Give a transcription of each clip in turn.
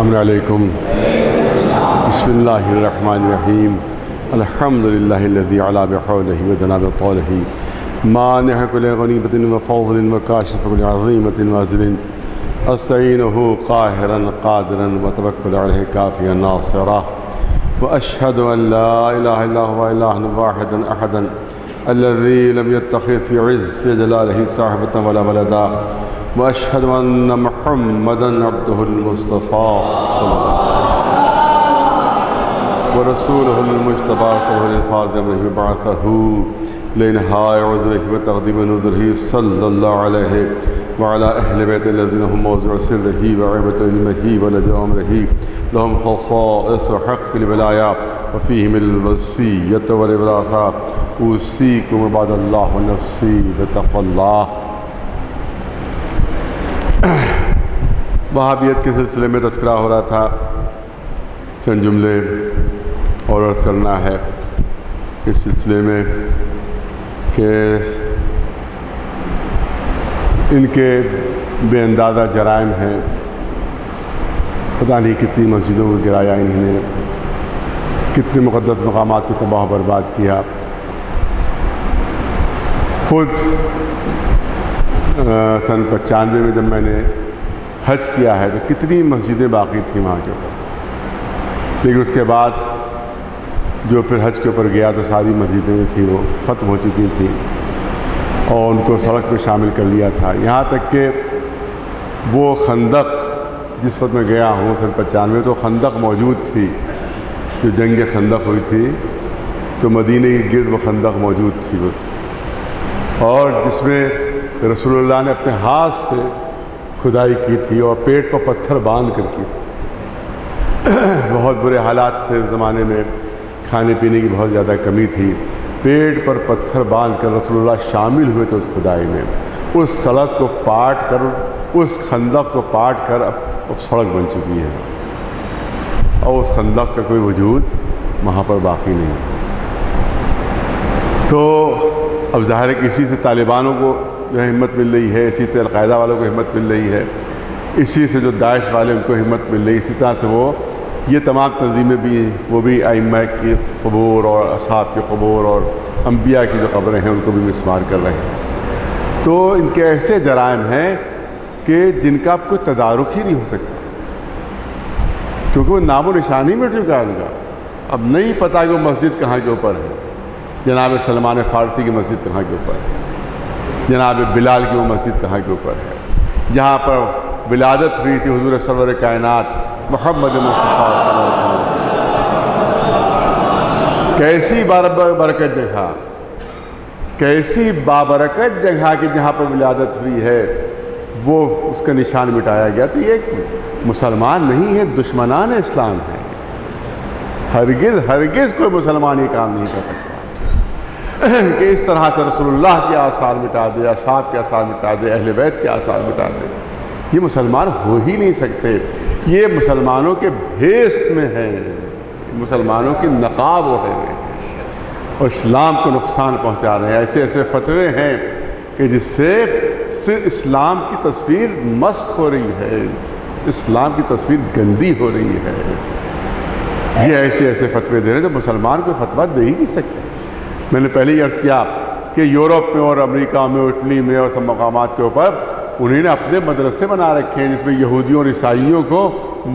السلام علیکم. بسم اللہ الرحمن الرحیم. الحمد للہ الذی علا بحولہ ودنا بطولہ مانع کل غنیمت وفضل وکاشف کل عظیمت وازل استعینہ قاہرا قادرا وتوکل علیہ کافیا ناصرا واشہد ان لا الہ الا هو الہ واحدا احدا الذي لم يتخذ في عز جلاله صاحبة ولا ولدا واشهد ان محمدا عبده المصطفى صلى الله عليه وسلم ورسوله المجتبى صلى الله عليه بعثه لإنهاء عذره وتقديم نذره صلى الله عليه وعلى أهل بيت الذين هم موضع سره وعبة علمه ولد أمره لهم خصائص حق الولاية وفيهم الوصية والإبراثة أوصيكم عباد الله ونفسي بتقوى الله. وہابیت کے سلسلے میں تذکرہ ہو رہا تھا. چند جملے اور عرض کرنا ہے اس سلسلے میں کہ ان کے بے اندازہ جرائم ہیں. پتہ نہیں کتنی مسجدوں کو گرایا انہوں نے، کتنے مقدس مقامات کو تباہ و برباد کیا. خود سن 95 میں جب میں نے حج کیا ہے تو کتنی مسجدیں باقی تھیں وہاں کے اوپر، لیکن اس کے بعد جو پھر حج کے اوپر گیا تو ساری مسجدیں جو تھیں وہ ختم ہو چکی تھیں اور ان کو سڑک پہ شامل کر لیا تھا. یہاں تک کہ وہ خندق جس وقت میں گیا ہوں سن 95 تو خندق موجود تھی، جو جنگ خندق ہوئی تھی تو مدینہ کے گرد وہ خندق موجود تھی اور جس میں رسول اللہ نے اپنے ہاتھ سے کھدائی کی تھی اور پیٹ کو پتھر باندھ کر کی تھی. بہت برے حالات تھے اس زمانے میں، کھانے پینے کی بہت زیادہ کمی تھی. پیٹ پر پتھر باندھ کر رسول اللہ شامل ہوئے تھے اس کھدائی میں. اس سڑک کو پاٹ کر، اس خندق کو پاٹ کر اب سڑک بن چکی ہے اور اس خندق کا کوئی وجود وہاں پر باقی نہیں. تو اب ظاہر ہے کہ اسی سے طالبانوں کو جو ہے ہمت مل رہی ہے، اسی سے القاعدہ والوں کو ہمت مل رہی ہے، اسی سے جو داعش والے ان کو ہمت مل رہی ہے. اسی طرح سے وہ یہ تمام تنظیمیں بھی ہیں، وہ بھی ائمہ کی قبور اور اصحاب کے قبور اور انبیاء کی جو قبریں ہیں ان کو بھی مسمار کر رہے ہیں. تو ان کے ایسے جرائم ہیں کہ جن کا اب کوئی تدارک ہی نہیں ہو سکتا، کیونکہ وہ نام و نشان ہی مٹ چکا ہے ان کا. اب نہیں پتہ کہ وہ مسجد کہاں کے اوپر ہے. جناب سلمان فارسی کی مسجد کہاں کے اوپر ہے، جناب بلال کی وہ مسجد کہاں کے اوپر ہے جہاں پر ولادت ہوئی تھی حضور سرور کائنات محمد مصطفیٰ صلی اللہ علیہ وسلم. کیسی بابرکت جگہ، کیسی بابرکت جگہ کہ جہاں پر ولادت ہوئی ہے وہ اس کا نشان مٹایا گیا. تو یہ مسلمان نہیں ہے، دشمنان اسلام ہیں. ہرگز کوئی مسلمان یہ کام نہیں کر سکتا کہ اس طرح سے رسول اللہ کے آثار مٹا دے، اصحاب کے آثار مٹا دے، اہل بیت کے آثار مٹا دے. یہ مسلمان ہو ہی نہیں سکتے. یہ مسلمانوں کے بھیس میں ہیں، مسلمانوں کی نقاب اڑے ہوئے ہیں اور اسلام کو نقصان پہنچا رہے ہیں. ایسے ایسے فتوے ہیں کہ جس سے اسلام کی تصویر مسخ ہو رہی ہے، اسلام کی تصویر گندی ہو رہی ہے. یہ ایسے ایسے فتوے دے رہے ہیں جو مسلمان کو فتویٰ دے ہی نہیں سکتے. میں نے پہلے ہی عرض کیا کہ یورپ میں اور امریکہ میں، اٹلی میں اور سب مقامات کے اوپر انہیں نے اپنے مدرسے بنا رکھے ہیں جس میں یہودیوں اور عیسائیوں کو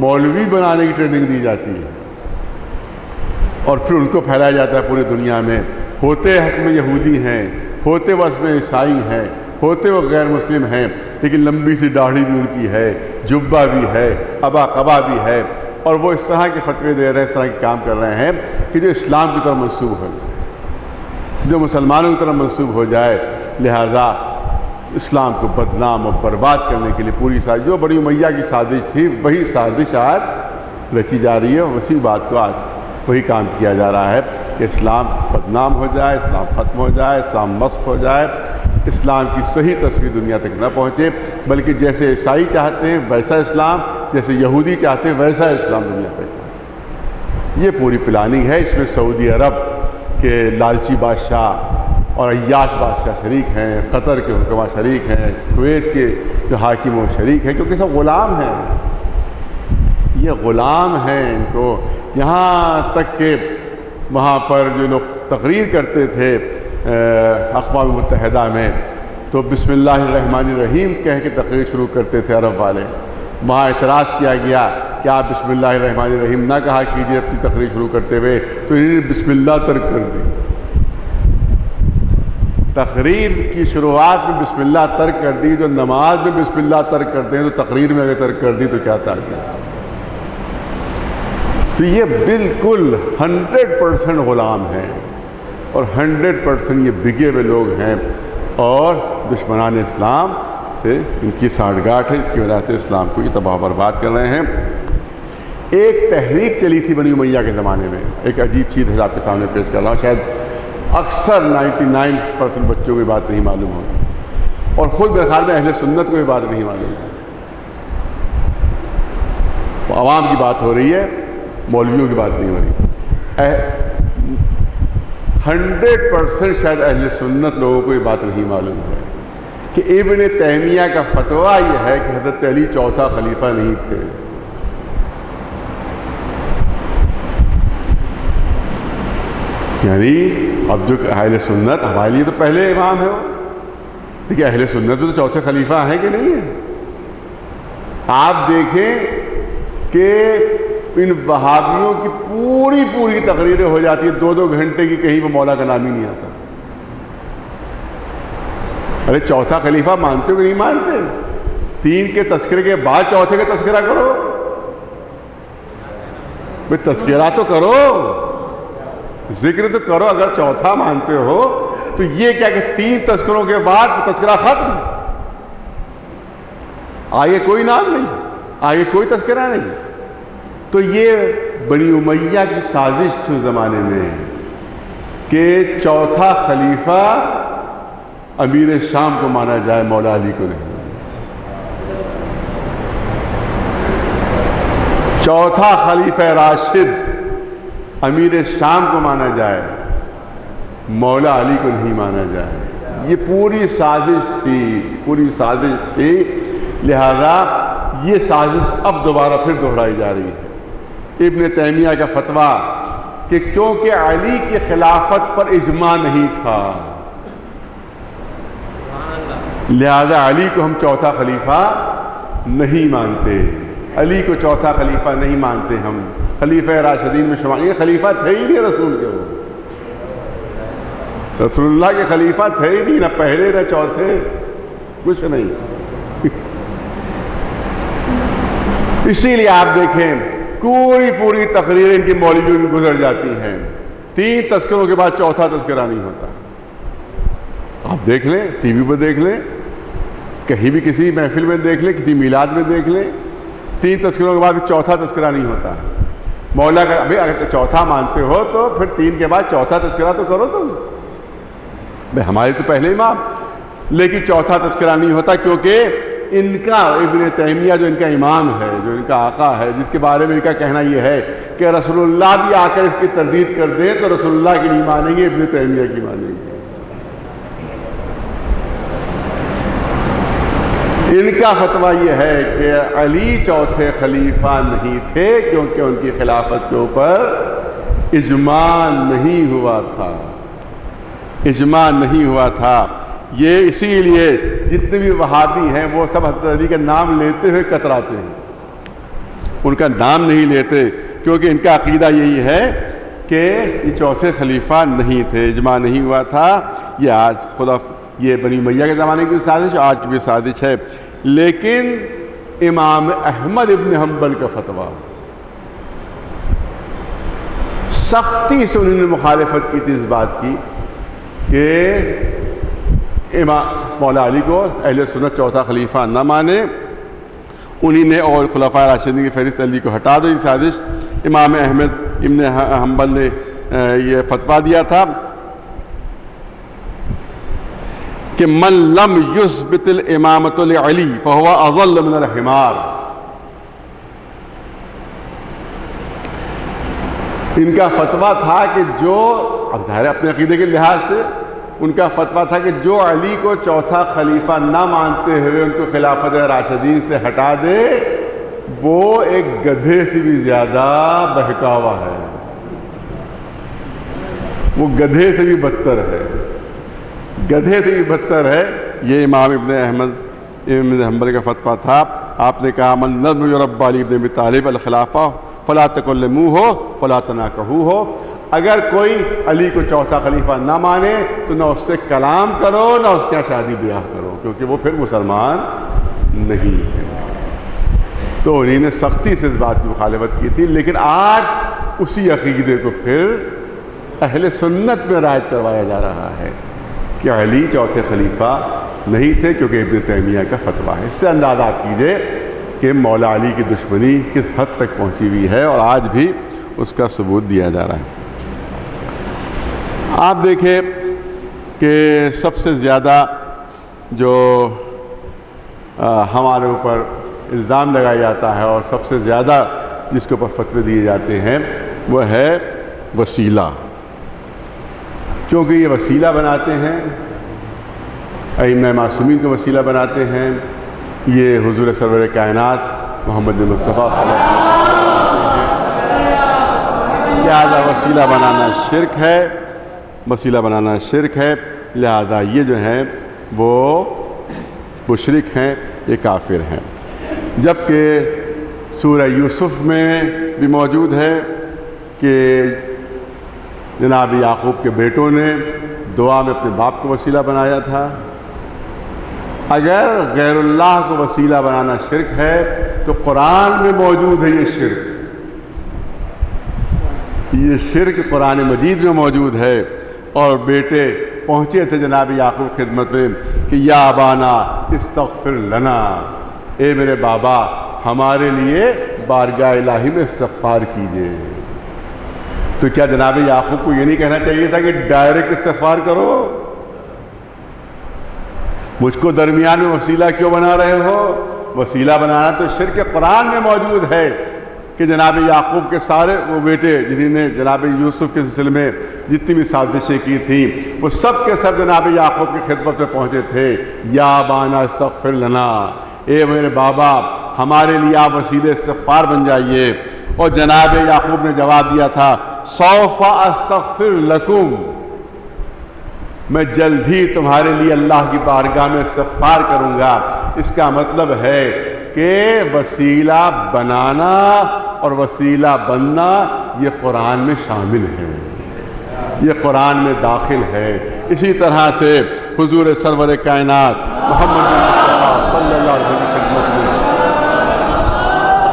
مولوی بنانے کی ٹریننگ دی جاتی ہے اور پھر ان کو پھیلایا جاتا ہے پوری دنیا میں. ہوتے حق میں یہودی ہیں، ہوتے وہ اس میں عیسائی ہیں، ہوتے وہ غیر مسلم ہیں، لیکن لمبی سی داڑھی بھی ان کی ہے، جبہ بھی ہے، ابا قبا بھی ہے اور وہ اس طرح کے فتوے دے رہے ہیں، اس طرح کے کام کر رہے ہیں کہ جو اسلام کی طرف منسوب ہو، جو مسلمانوں کی طرف منسوب ہو جائے. لہذا اسلام کو بدنام اور برباد کرنے کے لیے پوری سازش، جو بنی امیہ کی سازش تھی وہی سازش آج رچی جا رہی ہے. اسی بات کو آج وہی کام کیا جا رہا ہے کہ اسلام بدنام ہو جائے، اسلام ختم ہو جائے، اسلام مسخ ہو جائے، اسلام کی صحیح تصویر دنیا تک نہ پہنچے، بلکہ جیسے عیسائی چاہتے ہیں ویسا اسلام، جیسے یہودی چاہتے ہیں ویسا اسلام دنیا تک پہنچے. یہ پوری پلاننگ ہے. اس میں سعودی عرب کے لالچی بادشاہ اور عیاش بادشاہ شریک ہیں، قطر کے حکماء شریک ہیں، کویت کے جو حاکم و شریک ہیں، کیونکہ سب غلام ہیں. یہ غلام ہیں ان کو. یہاں تک کہ وہاں پر جو لوگ تقریر کرتے تھے اقوام متحدہ میں تو بسم اللہ الرحمن الرحیم کہہ کے تقریر شروع کرتے تھے عرب والے. وہاں اعتراض کیا گیا کہ آپ بسم اللہ الرحمن الرحیم نہ کہا کیجیے اپنی تقریر شروع کرتے ہوئے, تو انہوں نے بسم اللہ ترک کر دی. تقریر کی شروعات میں بسم اللہ ترک کر دی, جو نماز میں بسم اللہ ترک کرتے ہیں تو تقریر میں اگر ترک کر دی تو کیا تعلق. تو یہ بالکل 100% غلام ہیں اور 100% یہ بگے ہوئے لوگ ہیں, اور دشمنان اسلام سے ان کی سانٹھ گاٹھ ہے, اس کی وجہ سے اسلام کو یہ تباہ برباد کر رہے ہیں. ایک تحریک چلی تھی بنی امیہ کے زمانے میں, ایک عجیب چیز ہے آپ کے سامنے پیش کر رہا ہوں, شاید اکثر 99% بچوں کو یہ بات نہیں معلوم ہوگی, اور خود میرے خیال میں اہل سنت کو یہ بات نہیں معلوم ہے. عوام کی بات ہو رہی ہے, مولویوں کی بات نہیں ہو رہی. 100% شاید اہل سنت لوگوں کو یہ بات نہیں معلوم ہے کہ ابن تیمیہ کا فتویٰ یہ ہے کہ حضرت علی چوتھا خلیفہ نہیں تھے. یعنی اب جو اہل سنت ہمارے لیے تو پہلے امام ہے وہ, لیکن اہل سنت میں تو چوتھے خلیفہ ہیں کہ نہیں ہیں. آپ دیکھیں کہ ان وہابیوں کی پوری تقریریں ہو جاتی ہیں 2-2 گھنٹے کی, کہیں پہ مولا کا نام ہی نہیں آتا. ارے چوتھا خلیفہ مانتے ہو کہ نہیں مانتے؟ 3 کے تذکرے کے بعد چوتھے کا تذکرہ کرو, بھئی تذکرہ تو کرو, ذکر تو کرو. اگر چوتھا مانتے ہو تو یہ کیا کہ 3 تذکروں کے بعد تذکرہ ختم, آگے کوئی نام نہیں, آگے کوئی تذکرہ نہیں. تو یہ بنی امیہ کی سازش تھی اس زمانے میں کہ چوتھا خلیفہ امیر شام کو مانا جائے, مولا علی کو نہیں. چوتھا خلیفہ راشد امیر شام کو مانا جائے, مولا علی کو نہیں مانا جائے. یہ پوری سازش تھی, لہذا یہ سازش اب دوبارہ پھر دہرائی جا رہی ہے. ابن تیمیہ کا فتویٰ کہ کیونکہ علی کی خلافت پر اجماع نہیں تھا, لہذا علی کو ہم چوتھا خلیفہ نہیں مانتے, علی کو چوتھا خلیفہ نہیں مانتے ہم, خلیفہ راشدین میں شمار. یہ خلیفہ تھے ہی نہیں رسول کے, وہ رسول اللہ کے خلیفہ تھے ہی نہیں, نہ پہلے نہ چوتھے, کچھ نہیں. اسی لیے آپ دیکھیں پوری تقریر ان کی مولویوں کی گزر جاتی ہیں, 3 تذکروں کے بعد چوتھا تذکرہ نہیں ہوتا. آپ دیکھ لیں, ٹی وی پہ دیکھ لیں, کہیں بھی کسی محفل میں دیکھ لیں, کسی میلاد میں دیکھ لیں, 3 تذکروں کے بعد بھی چوتھا تذکرہ نہیں ہوتا. مولا کا ابھی اگر چوتھا مانتے ہو تو پھر 3 کے بعد چوتھا تذکرہ تو کرو تم. بھائی ہمارے تو پہلے امام, لیکن چوتھا تذکرہ نہیں ہوتا کیونکہ ان کا ابن تیمیہ جو ان کا امام ہے, جو ان کا آقا ہے, جس کے بارے میں ان کا کہنا یہ ہے کہ رسول اللہ بھی آ کر اس کی تردید کر دیں تو رسول اللہ کی نہیں مانیں گے, ابن تیمیہ کی مانیں گے. ان کا فتویٰ یہ ہے کہ علی چوتھے خلیفہ نہیں تھے کیونکہ ان کی خلافت کے اوپر اجماع نہیں ہوا تھا. یہ اسی لیے جتنے بھی وہابی ہیں وہ سب حضرت علی کا نام لیتے ہوئے کتراتے ہیں, ان کا نام نہیں لیتے کیونکہ ان کا عقیدہ یہی ہے کہ یہ چوتھے خلیفہ نہیں تھے, اجماع نہیں ہوا تھا. یہ آج یہ بنی امیہ کے زمانے کی سازش, آج کی بھی سازش ہے. لیکن امام احمد ابن حنبل کا فتویٰ, سختی سے انہوں نے مخالفت کی تھی اس بات کی کہ امام مولا علی کو اہل سنت چوتھا خلیفہ نہ مانے. انہی نے اور خلفاء راشدین کی فہرست علی کو ہٹا دو. یہ سازش امام احمد ابن حنبل نے یہ فتویٰ دیا تھا کہ من لم یثبت الامامۃ لعلی فهو اضل من الحمار. ان کا فتویٰ تھا کہ جو, اب ظاہر اپنے عقیدے کے لحاظ سے ان کا فتویٰ تھا کہ جو علی کو چوتھا خلیفہ نہ مانتے ہوئے ان کو خلافت راشدین سے ہٹا دے وہ ایک گدھے سے بھی زیادہ بہکاوا ہے، وہ گدھے سے بھی بدتر ہے، گدھے سے بھی بدتر ہے۔ یہ امام ابن حنبل کا فتویٰ تھا۔ آپ نے کہا من نظم یربى علی ابن ابی طالب الخلافہ فلا تکلموہ فلا تناکحوہ، اگر کوئی علی کو چوتھا خلیفہ نہ مانے تو نہ اس سے کلام کرو نہ اس کے شادی بیاہ کرو، کیونکہ وہ پھر مسلمان نہیں ہے۔ تو انہوں نے سختی سے اس بات کی مخالفت کی تھی، لیکن آج اسی عقیدے کو پھر اہل سنت میں رائج کروایا جا رہا ہے کہ علی چوتھے خلیفہ نہیں تھے، کیونکہ ابن تیمیہ کا فتویٰ ہے۔ اس سے اندازہ آپ کیجئے کہ مولا علی کی دشمنی کس حد تک پہنچی ہوئی ہے، اور آج بھی اس کا ثبوت دیا جا رہا ہے۔ آپ دیکھیں کہ سب سے زیادہ جو ہمارے اوپر الزام لگایا جاتا ہے اور سب سے زیادہ جس کے اوپر فتوے دیے جاتے ہیں وہ ہے وسیلہ، کیونکہ یہ وسیلہ بناتے ہیں، ائمہ معصومین کو وسیلہ بناتے ہیں، یہ حضور سرور کائنات محمد مصطفیٰ صلی اللہ علیہ وسلم، لہذا وسیلہ بنانا شرک ہے، وسیلہ بنانا شرک ہے، لہذا یہ جو ہیں وہ مشرک ہیں، یہ کافر ہیں۔ جبکہ سورہ یوسف میں بھی موجود ہے کہ جناب یعقوب کے بیٹوں نے دعا میں اپنے باپ کو وسیلہ بنایا تھا۔ اگر غیر اللہ کو وسیلہ بنانا شرک ہے تو قرآن میں موجود ہے یہ شرک، یہ شرک قرآن مجید میں موجود ہے۔ اور بیٹے پہنچے تھے جناب یعقوب خدمت میں کہ یا ابانا استغفر لنا، اے میرے بابا ہمارے لیے بارگاہ الہی میں استغفار کیجئے۔ تو کیا جناب یعقوب کو یہ نہیں کہنا چاہیے تھا کہ ڈائریکٹ استغفار کرو؟ مجھ کو درمیان میں وسیلہ کیوں بنا رہے ہو؟ وسیلہ بنانا تو شرک قرآن میں موجود ہے کہ جناب یعقوب کے سارے وہ بیٹے جنہوں نے جناب یوسف کے سلسلے میں جتنی بھی سازشیں کی تھیں وہ سب کے سب جناب یعقوب کی خدمت میں پہنچے تھے، یا بانا استغفر لنا، اے میرے بابا ہمارے لیے آپ وسیلے استغفار بن جائیے۔ اور جناب یعقوب نے جواب دیا تھا سوف استغفر لکم، میں جلد ہی تمہارے لیے اللہ کی بارگاہ میں استغفار کروں گا۔ اس کا مطلب ہے کہ وسیلہ بنانا اور وسیلہ بننا یہ قرآن میں شامل ہے، یہ قرآن میں داخل ہے۔ اسی طرح سے حضور سرور کائنات محمد مصطفیٰ صلی اللہ علیہ وسلم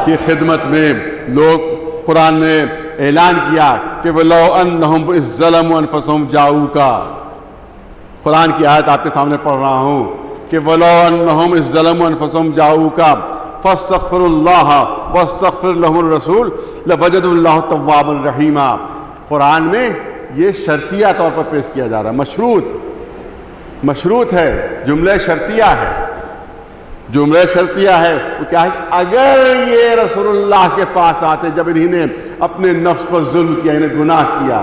کی خدمت میں لوگ قرآن نے اعلان کیا کہ وَلَوْ أَنَّهُمْ إِذْ ظَلَمُوا أَنفُسَهُمْ جَاءُوكَ، قرآن کی آیت آپ کے سامنے پڑھ رہا ہوں کہ وَلَوْ أَنَّهُمْ إِذْ ظَلَمُوا أَنفُسَهُمْ جَاءُوكَ فَاسْتَغْفِرُوا اللَّهَ وَاسْتَغْفِرْ لَهُمُ الرَّسُولُ لَوَجَدُوا اللَّهَ تَوَّابًا رَحِيمًا۔ قرآن میں یہ شرطیہ طور پر پیش کیا جا رہا ہے، مشروط ہے، جملہ شرطیہ ہے، جملہ شرطیہ ہے۔ وہ کیا ہے؟ اگر یہ رسول اللہ کے پاس آتے جب انہوں نے اپنے نفس پر ظلم کیا، انہیں گناہ کیا،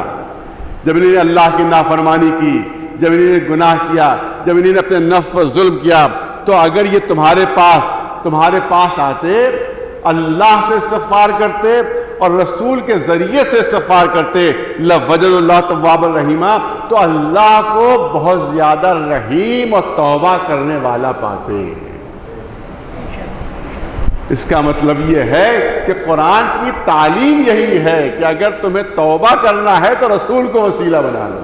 جب انہوں نے اللہ کی نافرمانی کی، جب انہوں نے گناہ کیا، جب انہوں نے اپنے نفس پر ظلم کیا، تو اگر یہ تمہارے پاس آتے، اللہ سے استغفار کرتے اور رسول کے ذریعے سے استغفار کرتے، لَوَجَدُوا اللَّهَ تَوَّابًا رَحِيمًا، تو اللہ کو بہت زیادہ رحیم اور توبہ کرنے والا پاتے۔ اس کا مطلب یہ ہے کہ قرآن کی تعلیم یہی ہے کہ اگر تمہیں توبہ کرنا ہے تو رسول کو وسیلہ بنا لو،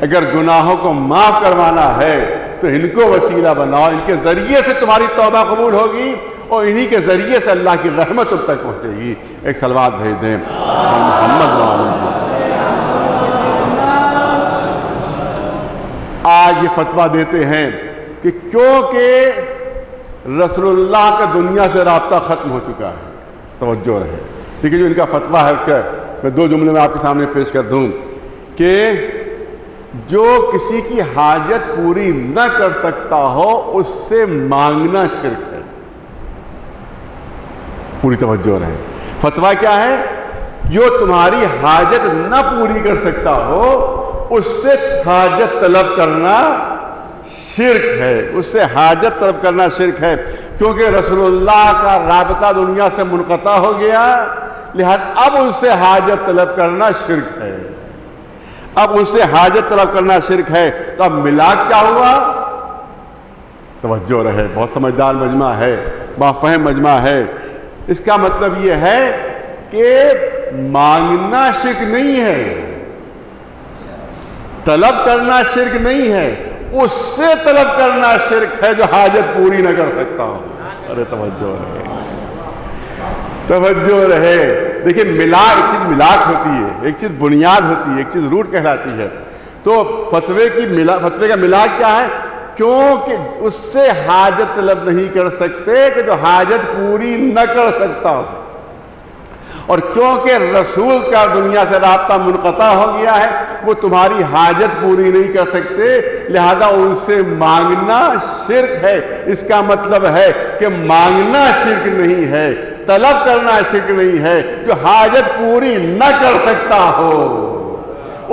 اگر گناہوں کو معاف کروانا ہے تو ان کو وسیلہ بناؤ، ان کے ذریعے سے تمہاری توبہ قبول ہوگی اور انہی کے ذریعے سے اللہ کی رحمت تم تک پہنچے گی۔ ایک صلوات بھیج دیں محمد وآلہ۔ آج یہ فتویٰ دیتے ہیں کہ کیونکہ رسول اللہ کا دنیا سے رابطہ ختم ہو چکا ہے، توجہ رہے، لیکن جو ان کا فتویٰ ہے اس کا میں دو جملے میں آپ کے سامنے پیش کر دوں کہ جو کسی کی حاجت پوری نہ کر سکتا ہو اس سے مانگنا شرک ہے۔ پوری توجہ رہے، فتویٰ کیا ہے؟ جو تمہاری حاجت نہ پوری کر سکتا ہو اس سے حاجت طلب کرنا شرک ہے، اس سے حاجت طلب کرنا شرک ہے، کیونکہ رسول اللہ کا رابطہ دنیا سے منقطع ہو گیا، لہذا اب اس سے حاجت طلب کرنا شرک ہے، اب اس سے حاجت طلب کرنا شرک ہے۔ تو اب ملاک کیا ہوا؟ توجہ رہے، بہت سمجھدار مجمع ہے، بافہم مجمع ہے۔ اس کا مطلب یہ ہے کہ مانگنا شرک نہیں ہے، طلب کرنا شرک نہیں ہے، اس سے طلب کرنا شرک ہے جو حاجت پوری نہ کر سکتا ہو۔ ارے توجہ رہے، توجہ رہے۔ دیکھیں ملاک، ایک چیز ملاک ہوتی ہے، ایک چیز بنیاد ہوتی ہے، ایک چیز روٹ کہلاتی ہے۔ تو فتوے کا ملاک کیا ہے؟ کیونکہ اس سے حاجت طلب نہیں کر سکتے کہ جو حاجت پوری نہ کر سکتا ہو، اور کیونکہ رسول کا دنیا سے رابطہ منقطع ہو گیا ہے، وہ تمہاری حاجت پوری نہیں کر سکتے، لہذا ان سے مانگنا شرک ہے۔ اس کا مطلب ہے کہ مانگنا شرک نہیں ہے، طلب کرنا شرک نہیں ہے، جو حاجت پوری نہ کر سکتا ہو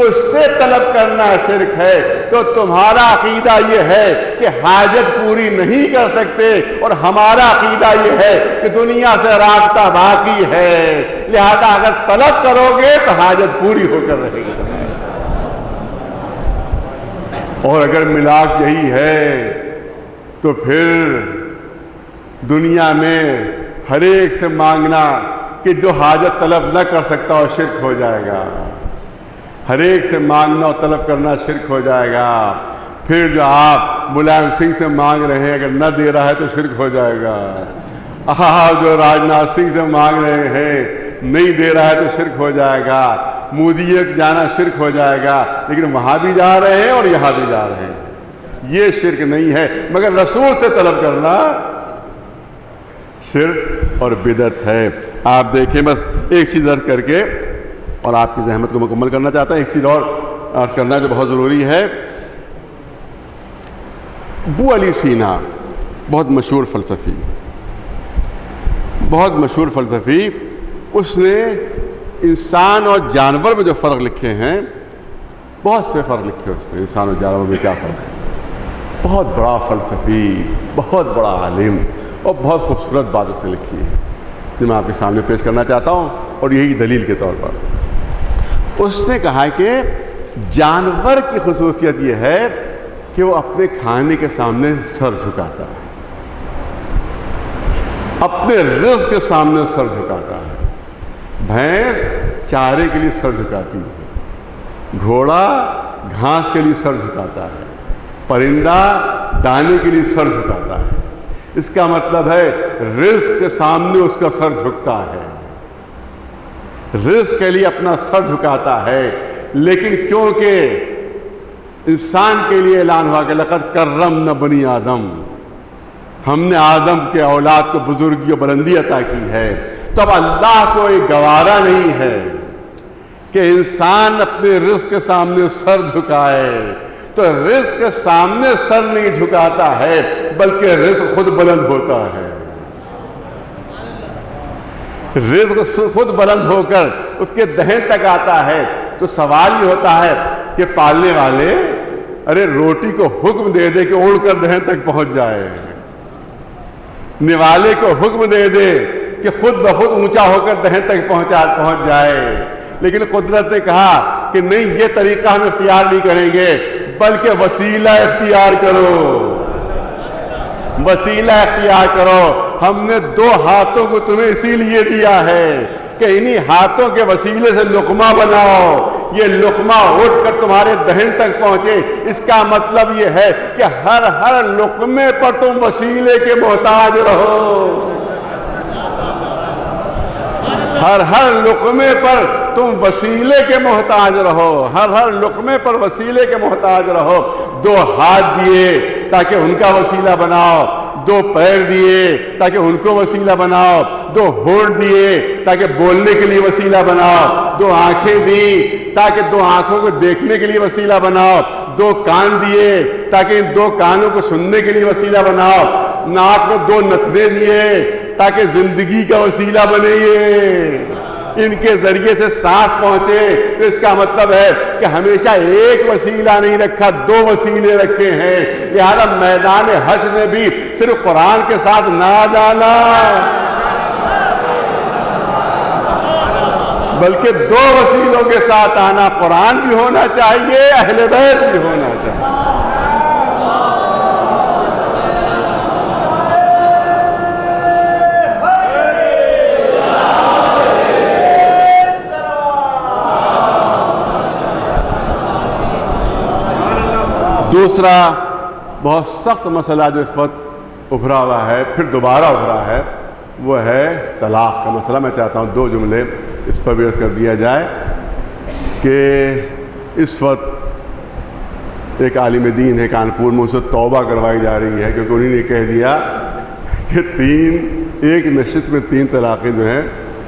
اس سے طلب کرنا شرک ہے۔ تو تمہارا عقیدہ یہ ہے کہ حاجت پوری نہیں کر سکتے، اور ہمارا عقیدہ یہ ہے کہ دنیا سے رابطہ باقی ہے، لہذا اگر طلب کرو گے تو حاجت پوری ہو کر رہے گی تمہاری۔ اور اگر ملاک یہی ہے تو پھر دنیا میں ہر ایک سے مانگنا کہ جو حاجت طلب نہ کر سکتا وہ شرک ہو جائے گا، ہر ایک سے مانگنا اور طلب کرنا شرک ہو جائے گا۔ پھر جو آپ ملائم سنگھ سے مانگ رہے ہیں اگر نہ دے رہا ہے تو شرک ہو جائے گا، آپ جو راجناتھ سنگھ سے مانگ رہے ہیں نہیں دے رہا ہے تو شرک ہو جائے گا، مودی جانا شرک ہو جائے گا، لیکن وہاں بھی جا رہے ہیں اور یہاں بھی جا رہے ہیں، یہ شرک نہیں ہے، مگر رسول سے طلب کرنا شرک اور بدعت ہے۔ آپ دیکھیں، بس ایک چیز عرض کر کے اور آپ کی زحمت کو مکمل کرنا چاہتا ہے، ایک چیز اور عرض کرنا جو بہت ضروری ہے۔ ابو علی سینا بہت مشہور فلسفی، اس نے انسان اور جانور میں جو فرق لکھے ہیں، بہت سے فرق لکھے اس نے، انسان اور جانور میں کیا فرق ہے۔ بہت بڑا فلسفی، بہت بڑا عالم، اور بہت خوبصورت بات اس نے لکھی ہے جو میں آپ کے سامنے پیش کرنا چاہتا ہوں، اور یہی دلیل کے طور پر اس نے کہا کہ جانور کی خصوصیت یہ ہے کہ وہ اپنے کھانے کے سامنے سر جھکاتا ہے، اپنے رزق کے سامنے سر جھکاتا ہے۔ بھینس چارے کے لیے سر جھکاتی ہے، گھوڑا گھاس کے لیے سر جھکاتا ہے، پرندہ دانے کے لیے سر جھکاتا ہے۔ اس کا مطلب ہے رزق کے سامنے اس کا سر جھکتا ہے، رزق کے لیے اپنا سر جھکاتا ہے۔ لیکن کیونکہ انسان کے لیے اعلان ہوا کہ لقد کرمنا بنی آدم، ہم نے آدم کے اولاد کو بزرگی و بلندی عطا کی ہے، تو اب اللہ کو یہ گوارا نہیں ہے کہ انسان اپنے رزق کے سامنے سر جھکائے، تو رزق کے سامنے سر نہیں جھکاتا ہے بلکہ رزق خود بلند ہوتا ہے، رزق خود بلند ہو کر اس کے دہن تک آتا ہے۔ تو سوال یہ ہوتا ہے کہ پالنے والے ارے روٹی کو حکم دے دے کہ اڑ کر دہن تک پہنچ جائے، نوالے کو حکم دے دے کہ خود بخود اونچا ہو کر دہن تک پہنچ جائے، لیکن قدرت نے کہا کہ نہیں، یہ طریقہ ہم اختیار نہیں کریں گے، بلکہ وسیلہ اختیار کرو، وسیلہ اختیار کرو۔ ہم نے دو ہاتھوں کو تمہیں اسی لیے دیا ہے کہ انہی ہاتھوں کے وسیلے سے لقمہ بناؤ، یہ لقمہ اٹھ کر تمہارے دہن تک پہنچے۔ اس کا مطلب یہ ہے کہ ہر لقمے پر تم وسیلے کے محتاج رہو، ہر لقمے پر تم وسیلے کے محتاج رہو، ہر لقمے پر وسیلے کے محتاج رہو۔ دو ہاتھ دیے تاکہ ان کا وسیلہ بناؤ، دو پیر دیے تاکہ ان کو وسیلہ بناؤ، دو ہونٹ دیے تاکہ بولنے کے لیے وسیلہ بناؤ، دو آنکھیں دی تاکہ دو آنکھوں کو دیکھنے کے لیے وسیلہ بناؤ، دو کان دیے تاکہ ان دو کانوں کو سننے کے لیے وسیلہ بناؤ، ناک میں دو نتنے دیے تاکہ زندگی کا وسیلہ بنے، ان کے ذریعے سے ساتھ پہنچے، تو اس کا مطلب ہے کہ ہمیشہ ایک وسیلہ نہیں رکھا، دو وسیلے رکھے ہیں۔ لہذا میدان حشر میں بھی صرف قرآن کے ساتھ نہ جانا، بلکہ دو وسیلوں کے ساتھ آنا، قرآن بھی ہونا چاہیے، اہل بیت بھی ہونا چاہیے۔ دوسرا بہت سخت مسئلہ جو اس وقت ابھرا ہوا ہے، پھر دوبارہ ابھرا ہے، وہ ہے طلاق کا مسئلہ۔ میں چاہتا ہوں دو جملے اس پر بھی عرض کر دیا جائے کہ اس وقت ایک عالم دین ہے کانپور میں، اسے توبہ کروائی جا رہی ہے، کیونکہ انہوں نے کہہ دیا کہ ایک نشست میں 3 طلاقیں جو ہیں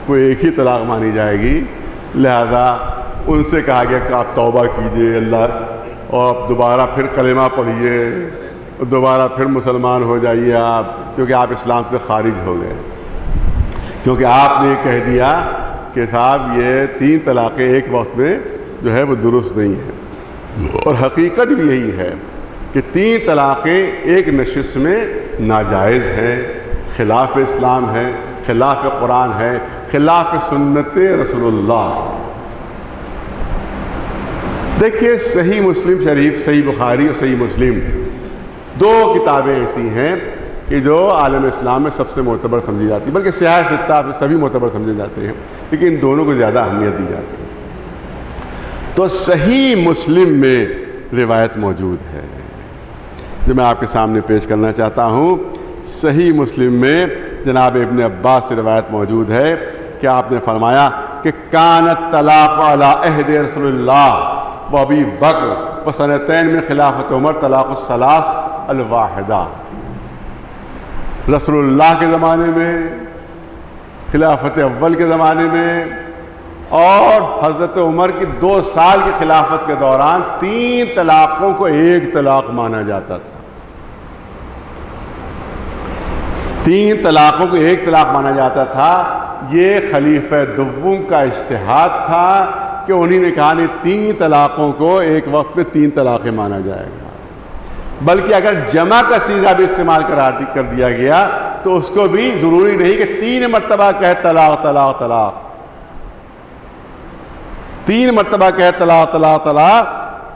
وہ ایک ہی طلاق مانی جائے گی، لہذا ان سے کہا گیا کہ آپ توبہ کیجئے اللہ، اور آپ دوبارہ پھر کلمہ پڑھیے، دوبارہ پھر مسلمان ہو جائیے آپ، کیونکہ آپ اسلام سے خارج ہو گئے، کیونکہ آپ نے کہہ دیا کہ صاحب یہ 3 طلاقیں ایک وقت میں جو ہے وہ درست نہیں ہے۔ اور حقیقت بھی یہی ہے کہ 3 طلاقیں ایک نشست میں ناجائز ہیں، خلاف اسلام ہے، خلاف قرآن ہے، خلاف سنت رسول اللہ۔ دیکھیے صحیح مسلم شریف، صحیح بخاری اور صحیح مسلم 2 کتابیں ایسی ہیں کہ جو عالم اسلام میں سب سے معتبر سمجھی جاتی ہیں، بلکہ سیاہ ستہ سبھی معتبر سمجھے جاتے ہیں، لیکن ان دونوں کو زیادہ اہمیت دی جاتی ہے۔ تو صحیح مسلم میں روایت موجود ہے جو میں آپ کے سامنے پیش کرنا چاہتا ہوں۔ صحیح مسلم میں جناب ابن عباس سے روایت موجود ہے کہ آپ نے فرمایا کہ کانت طلاق علی عہد رسول اللہ و ابی بکر و سنتین میں خلافت عمر طلاق الثلاث الواحدہ۔ رسول اللہ کے زمانے میں، خلافت اول کے زمانے میں، اور حضرت عمر کی 2 سال کی خلافت کے دوران 3 طلاقوں کو ایک طلاق مانا جاتا تھا۔ 3 طلاقوں کو ایک طلاق مانا جاتا تھا۔ یہ خلیفہ دوم کا اجتہاد تھا کہ انہی نے کہا نہیں 3 طلاقوں کو ایک وقت میں 3 طلاقیں مانا جائے گا، بلکہ اگر جمع کا صیغہ بھی استعمال کر دیا گیا تو اس کو بھی ضروری نہیں کہ 3 مرتبہ کہے طلاق طلاق طلاق، 3 مرتبہ کہے طلاق طلاق طلاق،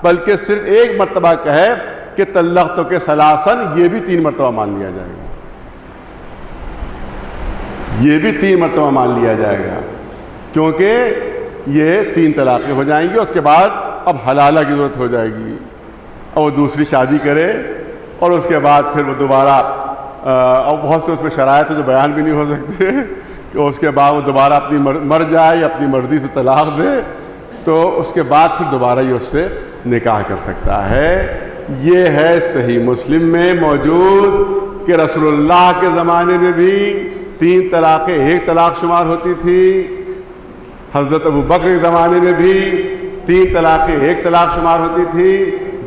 بلکہ صرف 1 مرتبہ کہے کہ طلقتک ثلاثاً، یہ بھی 3 مرتبہ مان لیا جائے گا، یہ بھی 3 مرتبہ مان لیا جائے گا، کیونکہ یہ 3 طلاقیں ہو جائیں گی۔ اس کے بعد اب حلالہ کی ضرورت ہو جائے گی، اور وہ دوسری شادی کرے، اور اس کے بعد پھر وہ دوبارہ اور بہت سے اس میں شرائط جو بیان بھی نہیں ہو سکتے کہ اس کے بعد وہ دوبارہ اپنی مر جائے یا اپنی مرضی سے طلاق دے، تو اس کے بعد پھر دوبارہ یہ اس سے نکاح کر سکتا ہے۔ یہ ہے صحیح مسلم میں موجود کہ رسول اللہ کے زمانے میں بھی 3 طلاقیں ایک طلاق شمار ہوتی تھی، حضرت ابو بکر کے زمانے میں بھی 3 طلاقیں ایک طلاق شمار ہوتی تھی،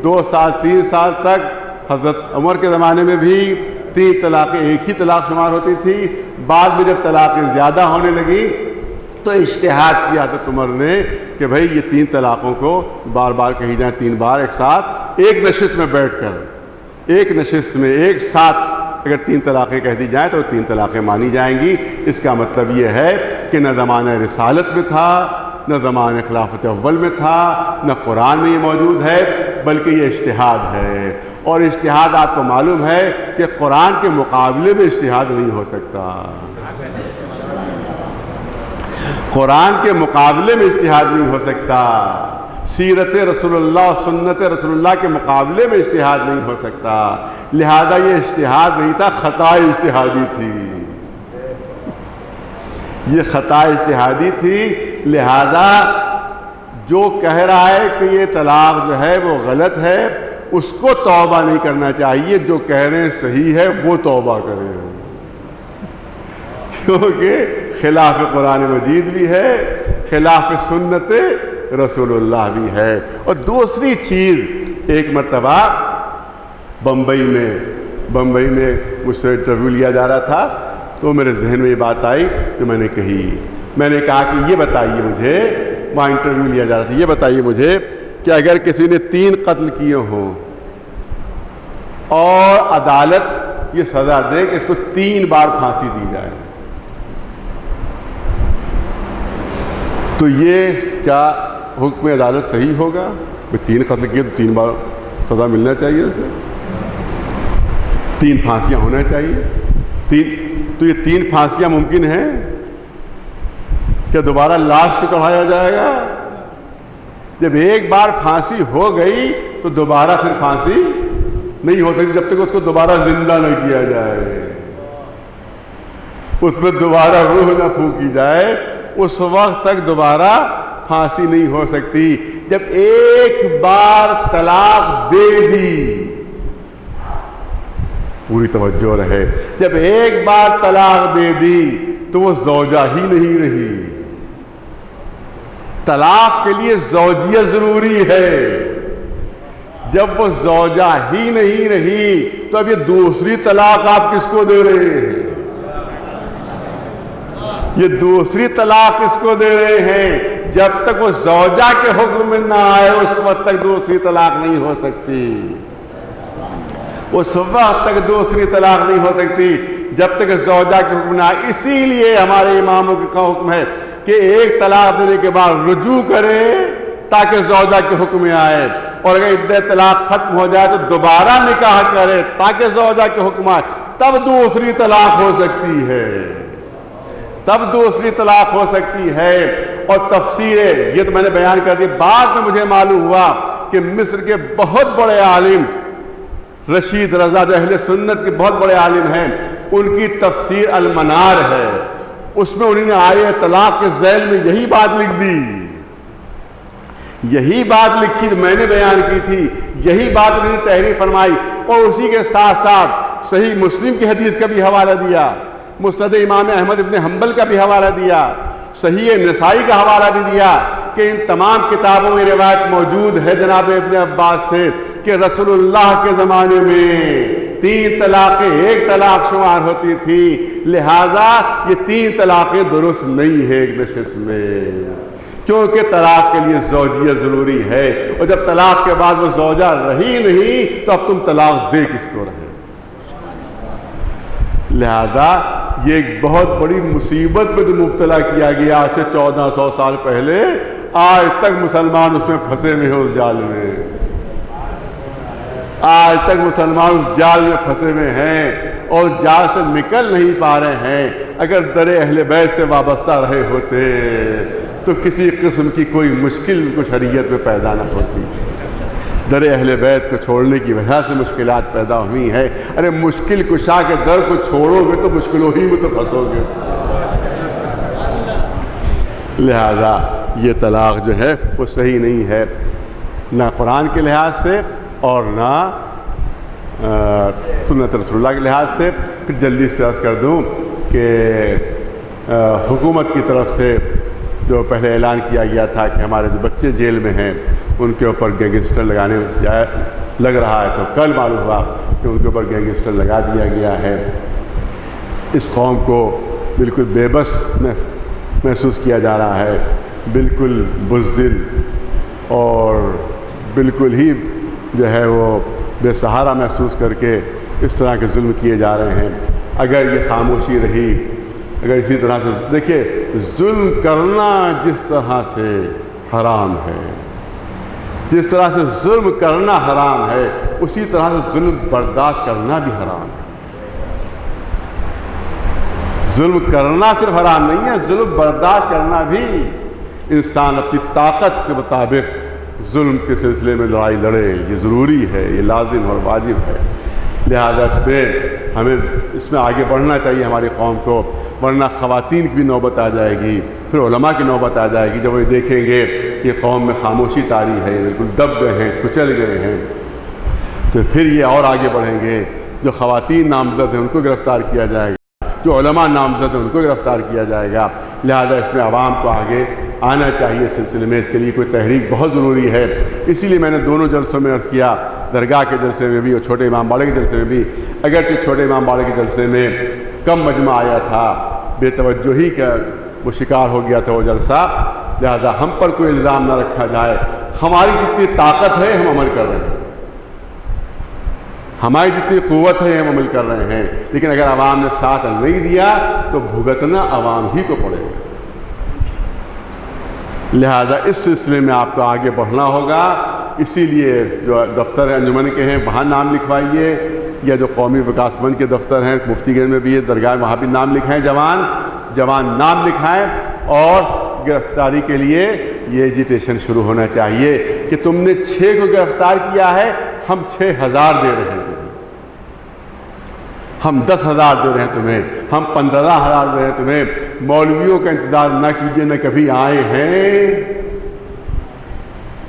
2 سال 3 سال تک حضرت عمر کے زمانے میں بھی 3 طلاقیں ایک ہی طلاق شمار ہوتی تھی۔ بعد میں جب طلاقیں زیادہ ہونے لگی تو اجتہاد کیا حضرت عمر نے کہ بھائی یہ 3 طلاقوں کو بار بار کہی جائیں، 3 بار ایک ساتھ ایک نشست میں بیٹھ کر، ایک نشست میں ایک ساتھ اگر 3 طلاقیں کہہ دی جائیں تو 3 طلاقیں مانی جائیں گی۔ اس کا مطلب یہ ہے کہ نہ زمانہ رسالت میں تھا، نہ زمانہ خلافت اول میں تھا، نہ قرآن میں یہ موجود ہے، بلکہ یہ اجتہاد ہے، اور اجتہاد آپ کو معلوم ہے کہ قرآن کے مقابلے میں اجتہاد نہیں ہو سکتا، قرآن کے مقابلے میں اجتہاد نہیں ہو سکتا، سیرت رسول اللہ، سنت رسول اللہ کے مقابلے میں اجتہاد نہیں ہو سکتا، لہذا یہ اجتہاد نہیں تھا، خطا اجتہادی تھی، یہ خطا اجتہادی تھی۔ لہذا جو کہہ رہا ہے کہ یہ طلاق جو ہے وہ غلط ہے، اس کو توبہ نہیں کرنا چاہیے، جو کہہ رہے ہیں صحیح ہے وہ توبہ کرے، کیونکہ خلاف قرآن مجید بھی ہے، خلاف سنت رسول اللہ بھی ہے۔ اور دوسری چیز، ایک مرتبہ بمبئی میں مجھ سے انٹرویو لیا جا رہا تھا، تو میرے ذہن میں یہ بات آئی کہ میں نے کہی میں نے کہا کہ یہ بتائیے مجھے، وہاں انٹرویو لیا جا رہا تھا، یہ بتائیے مجھے کہ اگر کسی نے 3 قتل کیے ہوں اور عدالت یہ سزا دے کہ اس کو 3 بار پھانسی دی جائے، تو یہ کیا حکم عدالت صحیح ہوگا؟ 3 قتل کیے تو 3 بار سزا ملنا چاہیے اسے، 3 پھانسیاں ہونا چاہیے۔ تو یہ 3 پھانسیاں ممکن ہیں؟ کیا دوبارہ لاش کو چڑھایا جائے گا؟ جب ایک بار پھانسی ہو گئی تو دوبارہ پھر پھانسی نہیں ہو سکتی جب تک اس کو دوبارہ زندہ نہ کیا جائے، اس میں دوبارہ روح نہ پھونکی جائے، اس وقت تک دوبارہ پھانسی نہیں ہو سکتی۔ جب ایک بار طلاق دے دی، پوری توجہ رہے، جب ایک بار طلاق دے دی تو وہ زوجہ ہی نہیں رہی۔ طلاق کے لیے زوجیت ضروری ہے، جب وہ زوجہ ہی نہیں رہی تو اب یہ دوسری طلاق آپ کس کو دے رہے ہیں؟ یہ دوسری طلاق کس کو دے رہے ہیں؟ جب تک وہ زوجہ کے حکم میں نہ آئے اس وقت تک دوسری طلاق نہیں ہو سکتی، اس وقت تک دوسری طلاق نہیں ہو سکتی جب تک زوجہ کے حکم نہ آئے۔ اسی لیے ہمارے اماموں کا حکم ہے کہ ایک طلاق دینے کے بعد رجوع کرے تاکہ زوجہ کے حکم میں آئے، اور اگر عدت طلاق ختم ہو جائے تو دوبارہ نکاح کرے تاکہ زوجہ کے حکم آئے، تب دوسری طلاق ہو سکتی ہے، تب دوسری طلاق ہو سکتی ہے۔ اور تفسیر یہ تو میں نے بیان کر دی، بعد میں مجھے معلوم ہوا کہ مصر کے بہت بڑے عالم رشید رضا جو اہل سنت کے بہت بڑے عالم ہیں، ان کی تفسیر المنار ہے، اس میں انہوں نے آیہ طلاق کے ذیل میں یہی بات لکھ دی، یہی بات لکھی جو میں نے بیان کی تھی، یہی بات انہوں نے تحریر فرمائی، اور اسی کے ساتھ ساتھ صحیح مسلم کی حدیث کا بھی حوالہ دیا، مسند امام احمد ابن حنبل کا بھی حوالہ دیا، صحیح نسائی کا حوالہ بھی دیا کہ ان تمام کتابوں میں روایت موجود ہے جناب ابن عباس سے کہ رسول اللہ کے زمانے میں 3 طلاقیں 1 طلاق شمار ہوتی تھی، لہذا یہ 3 طلاقیں درست نہیں ہے ایک نشست میں، کیونکہ طلاق کے لیے زوجیت ضروری ہے، اور جب طلاق کے بعد وہ زوجہ رہی نہیں تو اب تم طلاق دے کس کو رہے؟ لہذا یہ ایک بہت بڑی مصیبت میں جو مبتلا کیا گیا آج سے 1400 سال پہلے، آج تک مسلمان اس میں پھنسے ہوئے ہیں، اس جال میں آج تک مسلمان اس جال میں پھنسے ہوئے ہیں اور جال سے نکل نہیں پا رہے ہیں۔ اگر در اہل بیت سے وابستہ رہے ہوتے تو کسی قسم کی کوئی مشکل کو شریعت میں پیدا نہ ہوتی، در اہل بیت کو چھوڑنے کی وجہ سے مشکلات پیدا ہوئی ہیں۔ ارے مشکل کشا کے در کو چھوڑو گے تو مشکلوں ہی میں تو پھنسو گے۔ لہذا یہ طلاق جو ہے وہ صحیح نہیں ہے، نہ قرآن کے لحاظ سے اور نہ سنت رسول اللہ کے لحاظ سے۔ پھر جلدی سے عرض کر دوں کہ حکومت کی طرف سے جو پہلے اعلان کیا گیا تھا کہ ہمارے جو بچے جیل میں ہیں ان کے اوپر گینگسٹر لگانے لگ رہا ہے، تو کل معلوم ہوا کہ ان کے اوپر گینگسٹر لگا دیا گیا ہے۔ اس قوم کو بالکل بے بس محسوس کیا جا رہا ہے، بالکل بزدل اور بالکل ہی جو ہے وہ بے سہارا محسوس کر کے اس طرح کے ظلم کیے جا رہے ہیں۔ اگر یہ خاموشی رہی، اگر اسی طرح سے دیکھیے، ظلم کرنا جس طرح سے حرام ہے، جس طرح سے ظلم کرنا حرام ہے، اسی طرح سے ظلم برداشت کرنا بھی حرام ہے۔ ظلم کرنا صرف حرام نہیں ہے، ظلم برداشت کرنا بھی۔ انسان اپنی طاقت کے مطابق ظلم کے سلسلے میں لڑائی لڑے، یہ ضروری ہے، یہ لازم اور واجب ہے۔ لہذا اس پہ ہمیں اس میں آگے بڑھنا چاہیے ہماری قوم کو، ورنہ خواتین کی بھی نوبت آ جائے گی، پھر علماء کی نوبت آ جائے گی جب وہ دیکھیں گے کہ قوم میں خاموشی طاری ہے، بالکل دب گئے ہیں، کچل گئے ہیں، تو پھر یہ اور آگے بڑھیں گے۔ جو خواتین نامزد ہیں ان کو گرفتار کیا جائے گا، جو علماء نامزد ہیں ان کو گرفتار کیا جائے گا۔ لہذا اس میں عوام کو آگے آنا چاہیے، اس سلسلے میں اس کے لیے کوئی تحریک بہت ضروری ہے۔ اسی لیے میں نے دونوں جلسوں میں عرض کیا، درگاہ کے جلسے میں بھی اور چھوٹے امام باڑے کے جلسے میں بھی، اگرچہ چھوٹے امام باڑے کے جلسے میں کم مجمع آیا تھا، بے توجہی کا وہ شکار ہو گیا تھا وہ جلسہ، لہذا ہم پر کوئی الزام نہ رکھا جائے. ہماری جتنی طاقت ہے ہم عمل کر رہے ہیں، ہماری جتنی قوت ہے ہم عمل کر رہے ہیں، لیکن اگر عوام نے ساتھ نہیں دیا تو بھگتنا عوام ہی کو پڑے گا. لہذا اس سلسلے میں آپ کو آگے بڑھنا ہوگا. اسی لیے جو دفتر انجمن کے ہیں وہاں نام لکھوائیے، یا جو قومی وکاس مند کے دفتر ہیں مفتی گنج میں بھی ہے درگاہ، وہاں بھی نام لکھائیں. جوان نام لکھائیں، اور گرفتاری کے لیے یہ ایجیٹیشن شروع ہونا چاہیے کہ تم نے 6 کو گرفتار کیا ہے، ہم 6000 دے رہے ہیں تمہیں، ہم 10,000 دے رہے ہیں تمہیں، ہم 15,000 دے رہے ہیں تمہیں. مولویوں کا انتظار نہ کیجیے، نہ کبھی آئے ہیں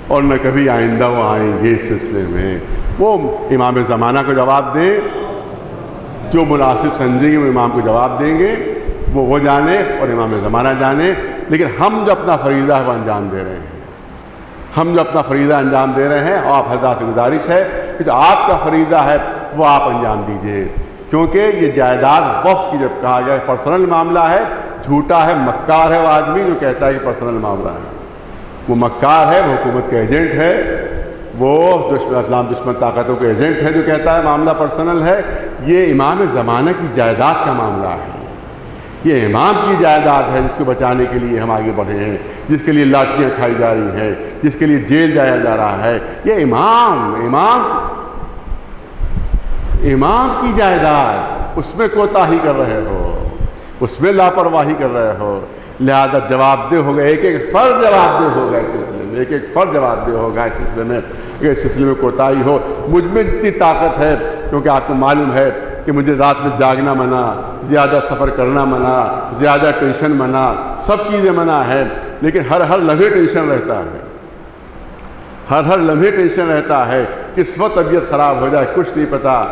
اور نہ کبھی آئندہ وہ آئیں گے. اس سلسلے میں وہ امام زمانہ کو جواب دیں، جو مناسب سمجھیں گے وہ امام کو جواب دیں گے، وہ جانے اور امام زمانہ جانے. لیکن ہم جو اپنا فریضہ ہے وہ انجام دے رہے ہیں، ہم جو اپنا فریضہ انجام دے رہے ہیں، اور آپ حضرات سے گزارش ہے کہ جو آپ کا فریضہ ہے وہ آپ انجام دیجیے. کیونکہ یہ جائیداد وقف کی جب کہا گیا پرسنل معاملہ ہے، جھوٹا ہے، مکار ہے وہ آدمی جو کہتا ہے کہ پرسنل معاملہ ہے. وہ مکار ہے، وہ حکومت کا ایجنٹ ہے، وہ اسلام دشمن طاقتوں کا ایجنٹ ہے جو کہتا ہے معاملہ پرسنل ہے. یہ امام زمانہ کی جائیداد کا معاملہ ہے، یہ امام کی جائیداد ہے جس کو بچانے کے لیے ہم آگے بڑھے ہیں، جس کے لیے لاٹھیاں کھائی جا رہی ہیں، جس کے لیے جیل جایا جا رہا ہے. یہ امام کی جائیداد، اس میں کوتاہی کر رہے ہو، اس میں لاپرواہی کر رہے ہو. لہذا جواب دہ ہوگا، ایک ایک فرد جواب دہ ہوگا اس سلسلے میں، ایک ایک فرد جواب دہ ہوگا اس سلسلے میں. اگر اس سلسلے میں کوتاہی ہو، مجھ میں جتنی طاقت ہے، کیونکہ آپ کو معلوم ہے کہ مجھے رات میں جاگنا منع، زیادہ سفر کرنا منع، زیادہ ٹینشن منع، سب چیزیں منع ہے، لیکن ہر لمحے ٹینشن رہتا ہے، ہر لمحے ٹینشن رہتا ہے. کس وقت طبیعت خراب ہو جائے کچھ نہیں پتہ.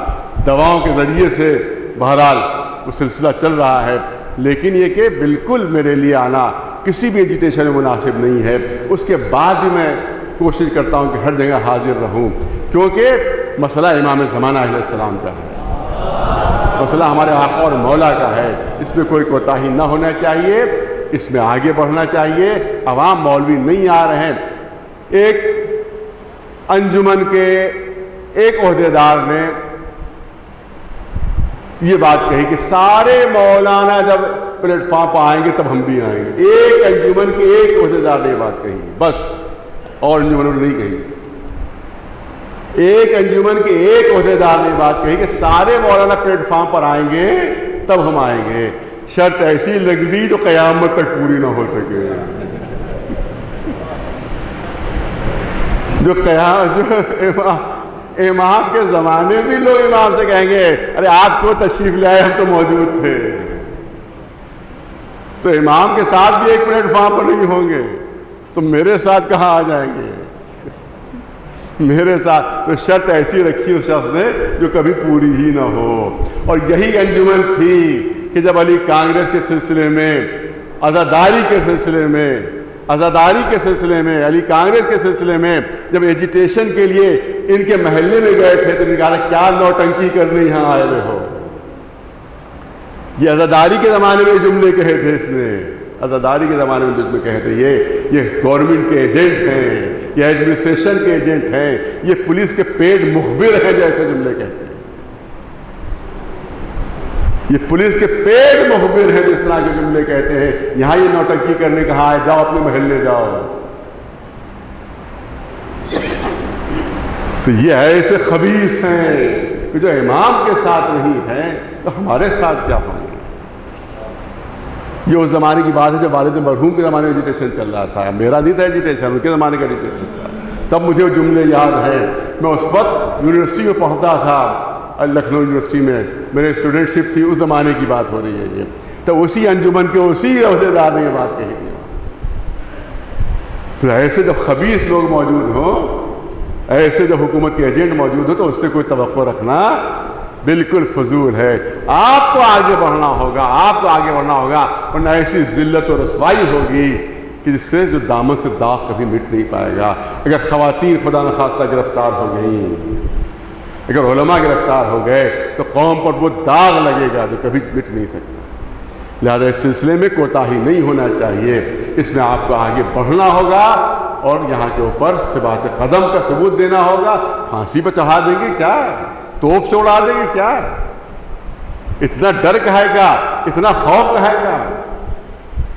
دواؤں کے ذریعے سے بہرحال وہ سلسلہ چل رہا ہے، لیکن یہ کہ بالکل میرے لیے آنا کسی بھی ایجیٹیشن میں مناسب نہیں ہے. اس کے بعد بھی میں کوشش کرتا ہوں کہ ہر جگہ حاضر رہوں، کیونکہ مسئلہ امام زمانہ علیہ السلام کا ہے، مسئلہ ہمارے آقا اور مولا کا ہے. اس میں کوئی کوتاہی نہ ہونا چاہیے، اس میں آگے بڑھنا چاہیے. عوام مولوی نہیں آ رہے ہیں. ایک انجمن کے ایک عہدیدار نے یہ بات کہی کہ سارے مولانا جب پلیٹ فارم پہ آئیں گے تب ہم بھی آئیں گے. ایک انجمن کے ایک عہدیدار نے یہ بات کہی بس، اور انجمنوں نے نہیں کہی. ایک انجمن کے ایک عہدیدار نے بات کہی کہ سارے مولانا پلیٹ فارم پر آئیں گے تب ہم آئیں گے. شرط ایسی لگ دی جو قیامت تک پوری نہ ہو سکے. جو امام کے زمانے بھی لوگ امام سے کہیں گے ارے آپ کو تشریف لے آئے، ہم تو موجود تھے. تو امام کے ساتھ بھی ایک پلیٹ فارم پر نہیں ہوں گے تو میرے ساتھ کہاں آ جائیں گے؟ میرے ساتھ تو شرط ایسی رکھی اس شخص نے جو کبھی پوری ہی نہ ہو. اور یہی انجمن تھی کہ جب علی کانگریس کے سلسلے میں، عزاداری کے سلسلے میں، علی کانگریس کے سلسلے میں جب ایجیٹیشن کے لیے ان کے محلے میں گئے تھے تو کہا کیا نوٹنکی کرنے یہاں آئے ہوئے ہو. یہ عزاداری کے زمانے میں جملے کہے تھے، اس نے عزاداری کے زمانے میں جملے کہے تھے یہ گورنمنٹ کے ایجنٹ ہیں، یہ ایڈمنسٹریشن کے ایجنٹ ہیں، یہ پولیس کے پیڈ مخبر ہیں، جیسے جملے کہتے ہیں. یہ پولیس کے پیڈ مخبر ہیں جس طرح کے جملے کہتے ہیں. یہاں یہ نوٹنکی کرنے کہا ہے، جاؤ اپنے محلے جاؤ. تو یہ ایسے خبیث ہیں کہ جو امام کے ساتھ نہیں ہیں تو ہمارے ساتھ کیا ہوں گے. یہ اس زمانے کی بات ہے جب والد مرحوم کے زمانے میں ایجیٹیشن چل رہا تھا. میرا نہیں تھا ایجیٹیشن، ان کے زمانے کا ایجیٹیشن تھا. تب مجھے وہ جملے یاد ہیں. میں اس وقت یونیورسٹی میں پڑھتا تھا، لکھنؤ یونیورسٹی میں میرے اسٹوڈنٹ شپ تھی. اس زمانے کی بات ہو رہی ہے یہ. تو اسی انجمن کے اسی عہدیدار نے یہ بات کہی تھی. تو ایسے جب خبیث لوگ موجود ہوں، ایسے جو حکومت کے ایجنٹ موجود ہو، تو اس سے کوئی توقع رکھنا بالکل فضول ہے. آپ کو آگے بڑھنا ہوگا، آپ کو آگے بڑھنا ہوگا، ورنہ ایسی ذلت و رسوائی ہوگی کہ جس سے جو دامن سے داغ کبھی مٹ نہیں پائے گا. اگر خواتین خدا نخواستہ گرفتار ہو گئیں، اگر علماء گرفتار ہو گئے تو قوم پر وہ داغ لگے گا جو کبھی مٹ نہیں سکتا. لہذا اس سلسلے میں کوتاہی نہیں ہونا چاہیے، اس میں آپ کو آگے بڑھنا ہوگا اور یہاں کے اوپر ثبات قدم کا ثبوت دینا ہوگا۔ پھانسی پہ چڑھا دیں گے کیا؟ توپ سے اڑا دیں گے کیا؟ اتنا ڈر کہے گا، اتنا خوف کہے گا؟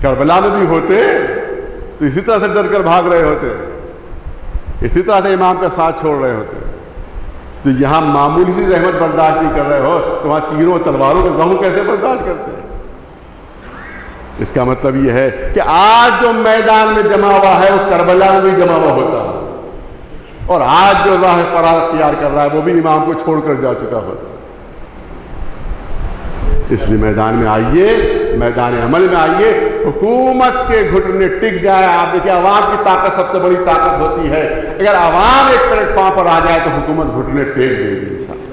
کربلا میں بھی ہوتے تو اسی طرح سے ڈر کر بھاگ رہے ہوتے، اسی طرح سے امام کا ساتھ چھوڑ رہے ہوتے۔ تو یہاں معمولی سی زحمت برداشت نہیں کر رہے ہو تو وہاں تیروں تلواروں کا زخم کیسے برداشت کرتے ہیں؟ اس کا مطلب یہ ہے کہ آج جو میدان میں جمع ہوا ہے وہ کربلا میں بھی جمع ہوا ہوتا ہے، اور آج جو راہ فرار اختیار کر رہا ہے وہ بھی امام کو چھوڑ کر جا چکا ہوتا ہے۔ اس لیے میدان میں آئیے، میدان عمل میں آئیے، حکومت کے گھٹنے ٹک جائے۔ آپ دیکھیں عوام کی طاقت سب سے بڑی طاقت ہوتی ہے، اگر عوام ایک پلیٹ فارم پر آ جائے تو حکومت گھٹنے ٹیک دے گی انشاءاللہ۔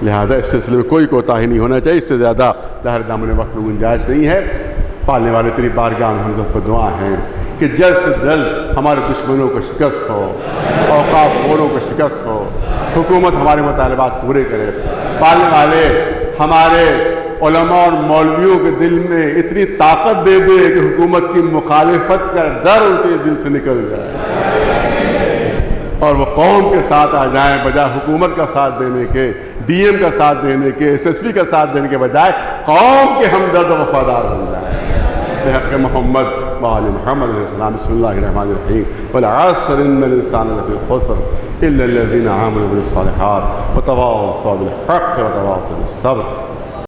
لہذا اس سلسلے میں کوئی کوتاہی نہیں ہونا چاہیے، اس سے زیادہ ظاہر دامن وقت میں گنجائش نہیں ہے۔ پالنے والے تیری بارگاہ میں ہم پر دعا ہیں کہ جلد سے جلد ہمارے دشمنوں کو شکست ہو، اوقاف خوروں کو شکست ہو، حکومت ہمارے مطالبات پورے کرے۔ پالنے والے ہمارے علماء اور مولویوں کے دل میں اتنی طاقت دے دے کہ حکومت کی مخالفت کا ڈر ان کے دل سے نکل جائے اور وہ قوم کے ساتھ آ جائیں، بجائے حکومت کا ساتھ دینے کے، ڈی ایم کا ساتھ دینے کے، ایس ایس پی کا ساتھ دینے کے بجائے قوم کے ہمدرد و وفادار بن جائیں۔ بحق محمد وآل محمد علیہ السلام۔ بسم اللہ الرحمن الرحیم۔ والعصر ان الانسان لفی خسر الا الذین آمنوا بالصالحات وتواصوا بالحق وتواصوا بالصبر۔